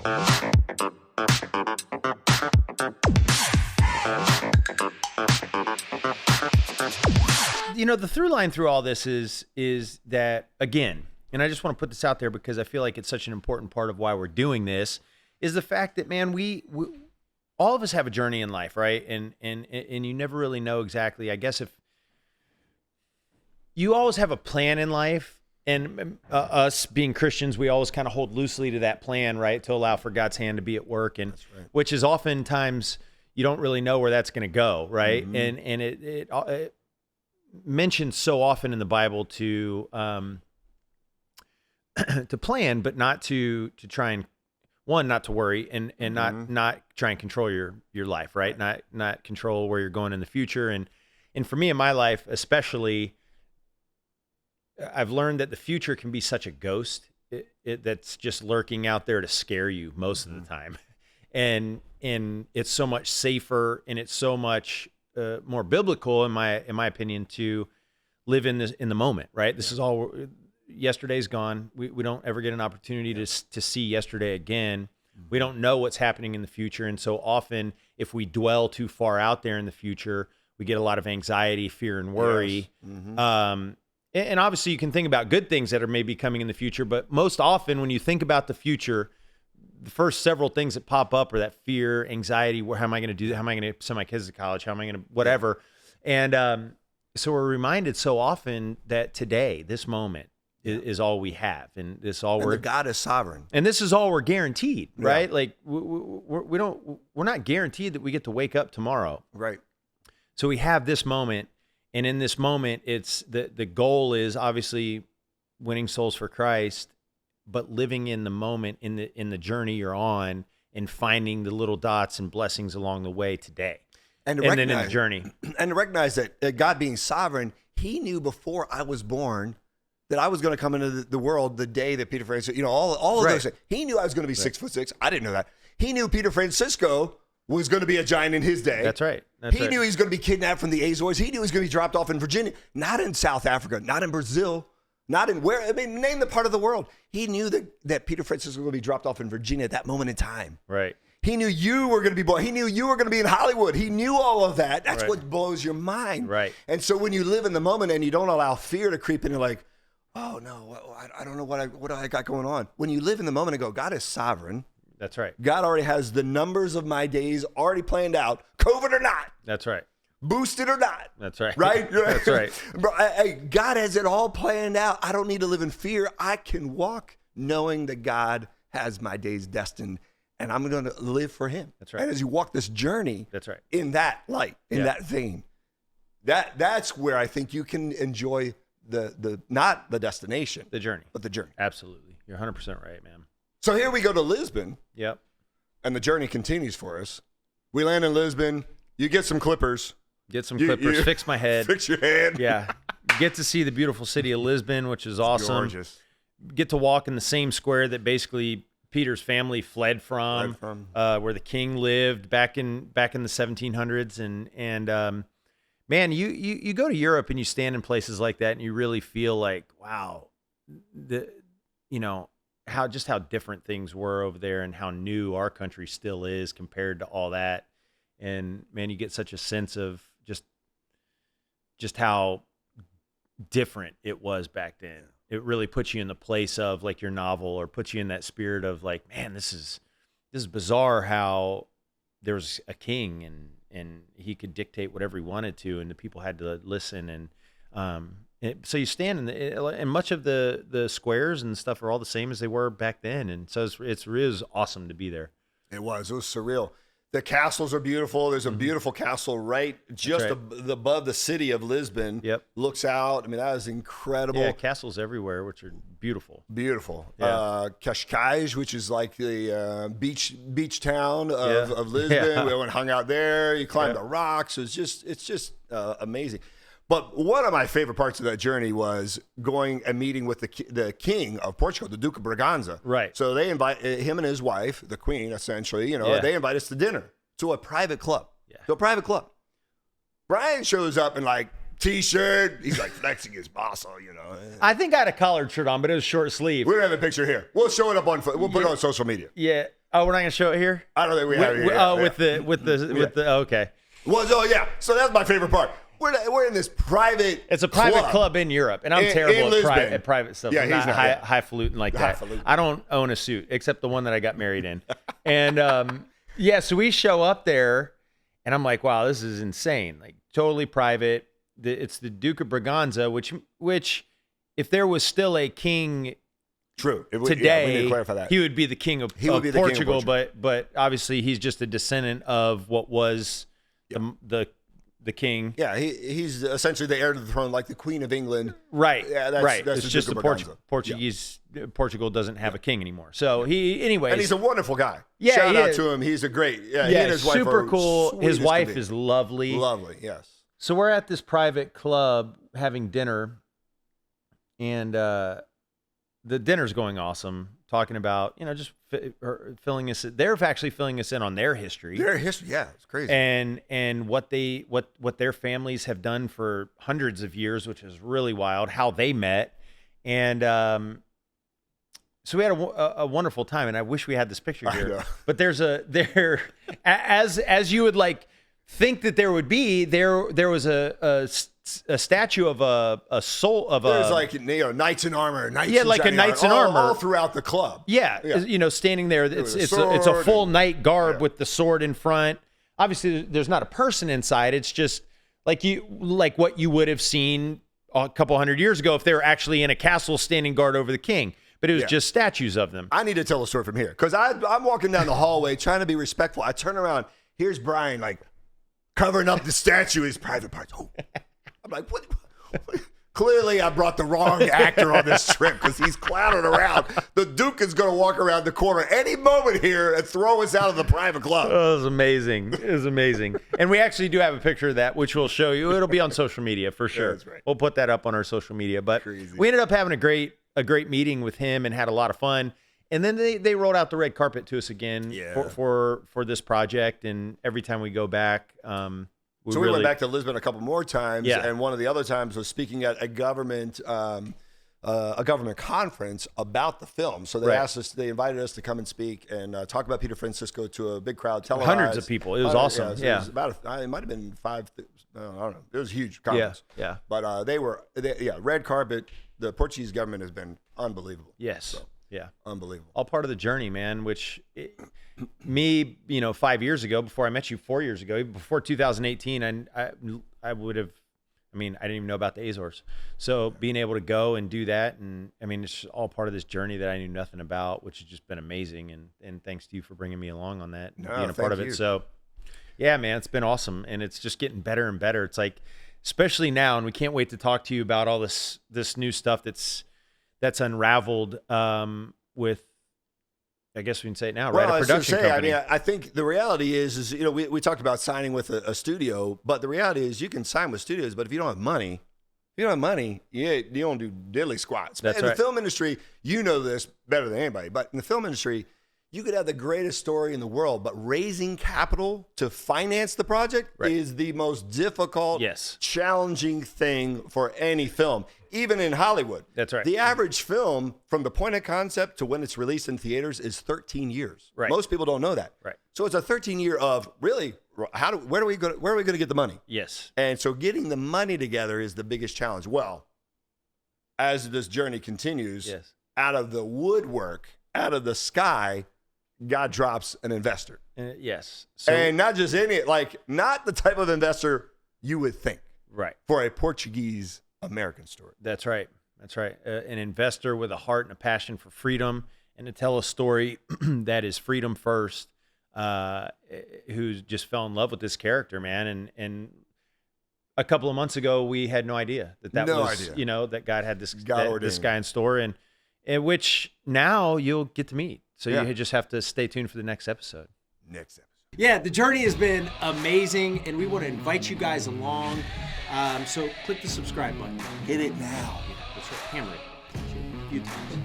You know, the through line through all this is that, again, and I just want to put this out there because I feel like it's such an important part of why we're doing this, is the fact that, man, we all of us have a journey in life, right? And you never really know exactly, I guess, if you always have a plan in life, and us being Christians, we always kind of hold loosely to that plan, right? To allow for God's hand to be at work, and right. Which is oftentimes you don't really know where that's going to go, right? Mm-hmm. And it mentioned so often in the Bible to to plan, but not to try and not to worry and mm-hmm. not try and control your life, right? Not control where you're going in the future. And for me in my life, especially, I've learned that the future can be such a ghost that's just lurking out there to scare you most mm-hmm. of the time. And it's so much safer, and it's so much more biblical, in my opinion, to live in the moment, right? This is all, yesterday's gone. We don't ever get an opportunity to see yesterday again. Mm-hmm. We don't know what's happening in the future. And so often, if we dwell too far out there in the future, we get a lot of anxiety, fear, and worry. Yes. Mm-hmm. And obviously you can think about good things that are maybe coming in the future, but most often when you think about the future, the first several things that pop up are that fear, anxiety. How am I going to do that? How am I going to send my kids to college? How am I going to whatever? And so we're reminded so often that today, this moment is all we have. And this all and God is sovereign. And this is all we're guaranteed, right? Yeah. Like we're not guaranteed that we get to wake up tomorrow. Right. So we have this moment. And in this moment, it's the goal is obviously winning souls for Christ, but living in the moment, in the journey you're on, and finding the little dots and blessings along the way today, and then in the journey, and to recognize that God being sovereign, He knew before I was born that I was going to come into the world the day that Peter Francisco, all of those things. He knew I was going to be 6'6". I didn't know that. He knew Peter Francisco was going to be a giant in his day. That's right. He knew he was going to be kidnapped from the Azores. He knew he was going to be dropped off in Virginia, not in South Africa, not in Brazil, not in where, name the part of the world. He knew that Peter Francisco was going to be dropped off in Virginia at that moment in time. Right. He knew you were going to be born. He knew you were going to be in Hollywood. He knew all of that. That's what blows your mind. Right. And so when you live in the moment and you don't allow fear to creep in, you're like, oh no, I don't know what I got going on. When you live in the moment and go, God is sovereign. That's right. God already has the numbers of my days already planned out, COVID or not. That's right. Boosted or not. That's right. Right? That's right. Bro, God has it all planned out. I don't need to live in fear. I can walk knowing that God has my days destined, and I'm going to live for Him. That's right. And as you walk this journey, that's right, in that light, in that vein, that's where I think you can enjoy the not the destination, the journey, but the journey. Absolutely. You're 100% right, man. So here we go to Lisbon. Yep. And the journey continues for us. We land in Lisbon. You get some clippers. Get some clippers. Fix my head. Fix your head. Yeah. Get to see the beautiful city of Lisbon, which is awesome. Gorgeous. Get to walk in the same square that basically Peter's family fled from. Where the king lived back in the 1700s. And man, you go to Europe and you stand in places like that and you really feel like, wow, how different things were over there and how new our country still is compared to all that. And man, you get such a sense of just how different it was back then. It really puts you in the place of like your novel, or puts you in that spirit of like, man, this is bizarre how there was a king and he could dictate whatever he wanted to, and the people had to listen. And so you stand and much of the squares and stuff are all the same as they were back then. And so it is awesome to be there. It was surreal. The castles are beautiful. There's a beautiful castle right just above the city of Lisbon. Yep. Looks out. I mean, that is incredible. Yeah, castles everywhere, which are beautiful. Beautiful. Yeah. Cascais, which is like the beach town of Lisbon. Yeah. We went and hung out there. You climbed the rocks. It's just amazing. But one of my favorite parts of that journey was going and meeting with the king of Portugal, the Duke of Braganza. Right. So they invite him and his wife, the queen, essentially, they invite us to dinner, to a private club. Yeah. To a private club. Brian shows up in like T-shirt. He's like flexing his muscle, you know. I think I had a collared shirt on, but it was short sleeve. We don't have a picture here. We'll show it up on. We'll put it on social media. Yeah. Oh, we're not gonna show it here. I don't think we have it here. Oh, with the okay. Well, yeah. So that's my favorite part. We're in this private. It's a private club in Europe, and I'm terrible at private stuff. Yeah, I'm he's not highfalutin like that. Highfalutin. I don't own a suit except the one that I got married in. And yeah, so we show up there, and I'm like, wow, this is insane. Like totally private. It's the Duke of Braganza, which if there was still a king. True. Today, we need to clarify that. He would be the king of Portugal, but obviously he's just a descendant of what was the king. Yeah, he's essentially the heir to the throne, like the Queen of England. Right. Yeah, right. That's it's just the Portuguese. Portugal doesn't have a king anymore. So anyways. And he's a wonderful guy. Yeah, shout out to him. He's a great. Yeah, he and his wife super are cool. His wife is lovely. Lovely. Yes. So we're at this private club having dinner, and the dinner's going awesome. Talking about, just filling us. They're actually filling us in on their history. Their history, yeah, it's crazy. And what their families have done for hundreds of years, which is really wild. How they met, and so we had a wonderful time. And I wish we had this picture here. But there's as you would like think that there would be there was a statue of a soul of there's like knights in armor, like a knights in armor all throughout the club. Yeah. Standing there. It's a full knight garb with the sword in front. Obviously, there's not a person inside. It's just like what you would have seen a couple hundred years ago if they were actually in a castle standing guard over the king. But it was just statues of them. I need to tell a story from here because I'm walking down the hallway trying to be respectful. I turn around. Here's Brian like covering up the statue, his private parts. Oh. I'm like, what? Clearly, I brought the wrong actor on this trip because he's clowning around. The Duke is going to walk around the corner any moment here and throw us out of the private club. Oh, it was amazing. It was amazing. And we actually do have a picture of that, which we'll show you. It'll be on social media for sure. That's right. We'll put that up on our social media. But Crazy. We ended up having a great meeting with him and had a lot of fun. And then they rolled out the red carpet to us again for this project. And every time we go back, we went back to Lisbon a couple more times, and one of the other times was speaking at a government conference about the film. So they invited us to come and speak and talk about Peter Francisco to a big crowd, televised. Hundreds of people. It was awesome. Yeah, it was it might have been 5. I don't know. It was a huge conference. Yeah. But red carpet. The Portuguese government has been unbelievable. Yes. So, yeah. Unbelievable. All part of the journey, man. Me, 5 years ago, before I met you 4 years ago, before 2018, I would have, I didn't even know about the Azores. So being able to go and do that, and it's just all part of this journey that I knew nothing about, which has just been amazing. And thanks to you for bringing me along on that, and being a part of it. So yeah, man, it's been awesome. And it's just getting better and better. It's like, especially now, and we can't wait to talk to you about all this new stuff that's unraveled with, I guess we can say it now, right? A production company. I think the reality is we talked about signing with a studio, but the reality is you can sign with studios, but if you don't have money, you don't do diddly squats. That's in right. the film industry, you know this better than anybody, but in the film industry, you could have the greatest story in the world, but raising capital to finance the project is the most difficult, challenging thing for any film, even in Hollywood. That's right. The average film, from the point of concept to when it's released in theaters, is 13 years. Right. Most people don't know that. Right. So it's a 13-year of really, where are we going to get the money? Yes. And so getting the money together is the biggest challenge. Well, as this journey continues, out of the woodwork, out of the sky, God drops an investor. Yes. And not just not the type of investor you would think. Right. For a Portuguese American story. That's right. That's right. An investor with a heart and a passion for freedom and to tell a story that is freedom first, who just fell in love with this character, man. And a couple of months ago, we had no idea that that God had this guy in store, and which now you'll get to meet. So you just have to stay tuned for the next episode. Yeah, the journey has been amazing, and we want to invite you guys along. So click the subscribe button. Hit it now. Yeah, that's right. Hammer it. A few times.